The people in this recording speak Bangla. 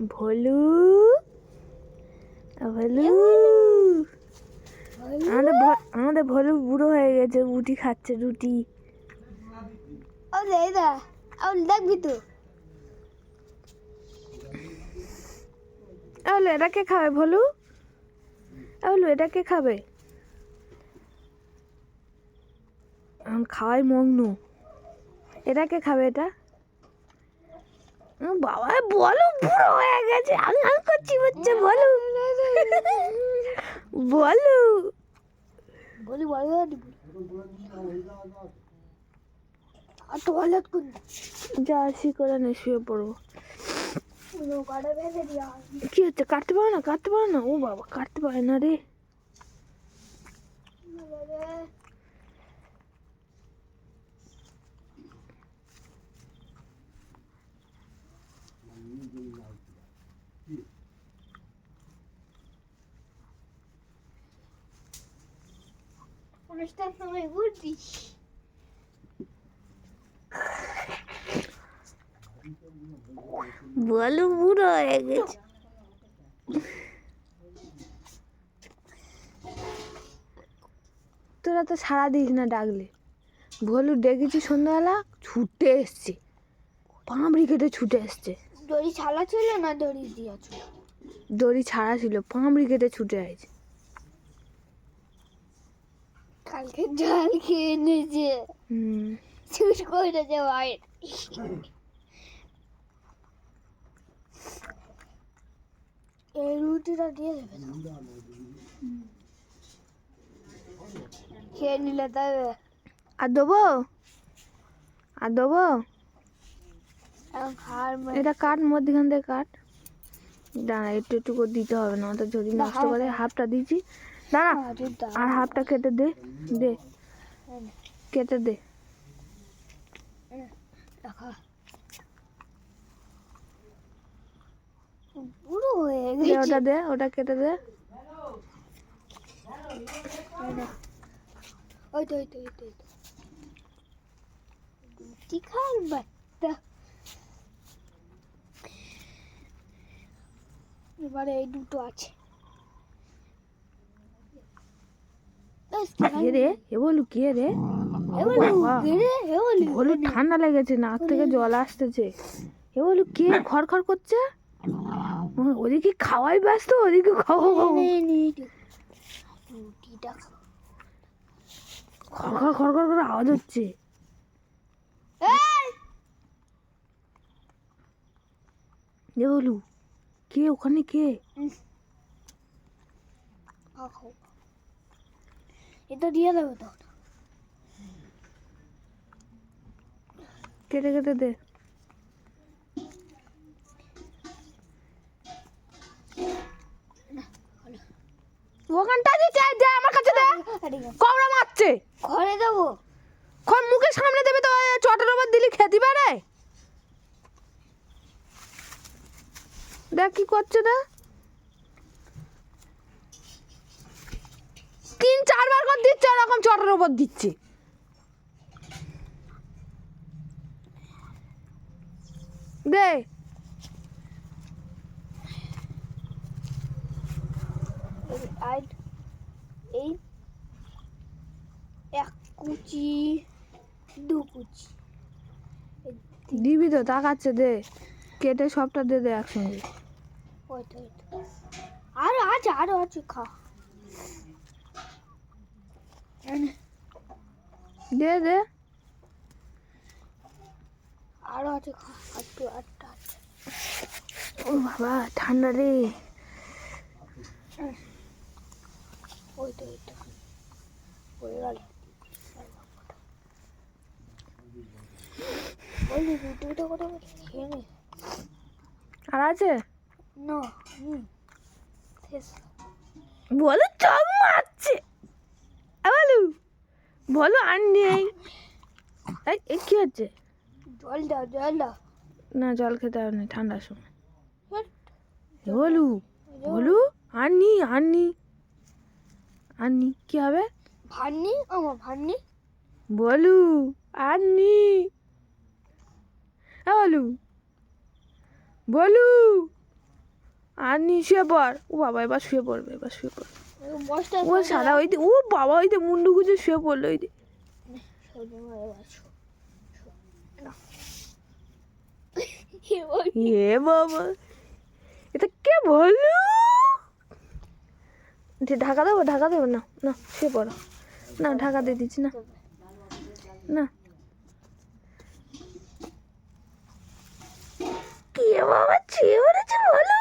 ভোলু ভোলু আমাদের ভোলু বুড়ো হয়ে গেছে, রুটি খাচ্ছে, রুটি। দেখবি তো এটা কে খাবে ভোলু? এটা কে খাবে? এখন খাওয়াই মগ্ন। এটা কে খাবে? এটা বাবা বলো বুড়ো হয়ে গেছে, আঙাল করছি হচ্ছে। বলো বলো বলি টয়লেট করে যা আসি করে নে, শুয়ে পড়বো। কি হচ্ছে? কাটতে পারো না? কাটতে পারো না? ও বাবা, কাটতে পারে না রে। অনুষ্ঠান সময় ঘুরতিস বলো বুড়ো হয়ে গেছে। তোরা তো সারা দিস না ডাকলে। ভোলু ডেকেছি সন্ধ্যাবেলা, ছুটে এসছে, পাঁপড়ি কেটে ছুটে এসছে। দড়ি ছাড়া ছিল না দড়ি দিয়েছ? দড়ি ছাড়া ছিল, পাঁপড়ি কেটে ছুটে আসছে। কালকে জল খেয়ে এনেছে, ছুট করেছে বাইরে। এই রুটিটা দিয়ে দেবে, খেয়ে নিলে দেবে। আর দেবো? আর দেবো? এটা কাট, মধ্যখান থেকে কাট। দাঁড়া, একটু একটু করে দিতে হবে না, তো যদি নষ্ট করে। হাফটা দিচ্ছি, দাঁড়া। আর হাফটা কেটে দে, দে কেটে দে। বুড়ো হয়ে দে, ওটা দে, ওটা কেটে দে। ওই তো রুটি খাল বাচ্চা। এবারে এই দুটো আছে। কে রে? এ বলু কে রে? ভোলু ঠান্ডা লেগেছে, নাক থেকে জল আসতেছে। এ বলু কে খড়খড় করছে? ওদিকে খাওয়াই ব্যস্ত, ওদিকে খাওয়া রুটিটা খড়খড় খড়খড় করে আওয়াজ হচ্ছে। এ বলু কে ওখানে? কে? এটা দিয়ে দেবে তো। কেটে কেটে দে। ওখানটা দিতে দে, আমার কাছে দে। কবরা মারছে। ঘরে দেবো? খড় মুখের সামনে দেবে তো, চটের উপর দিলি খেতে পারে। দেখ কি করছে না, 3-4 বার করে দিচ্ছে, এরকম চটের উপর দিচ্ছে। দে এই 1 কুচি 2 কুচি দিবি তো, তাকাচ্ছে। দে কেটে সবটা দে দে একসঙ্গে। আরো আছে খা। দে দে আরো আছে খা। আটটা আছে। ও বাবা, ঠান্ডা রে। ওই তো হয়ে গেল। বলি রুটিটা করে খেয়ে নে। আর আছে না বলো, চপ মারছে। বলো বলো, আর নেই। এই কি হচ্ছে? জল দাও। না, জল খেতে হবে না ঠান্ডার সময়। বলু বলু, আননি কি হবে? ভান্নি, আমার ভান্নি। বলু আননি। বলু আর নি শুয়ে পড়। ও বাবা এবার শুয়ে পড়বে, এবার শুয়ে পড়বে। বসটা ও সাদা ওই ও বাবা ওই মুন্ডু গুজে শুয়ে পড়লো ওই এ বাবা এটা কে বললো? ঢাকা দেবো, ঢাকা দেবো না, না শুয়ে পড়ো না, ঢাকা দিয়ে দিচ্ছি না, না কে বাবা ছেয়ে পড়েছে বলো?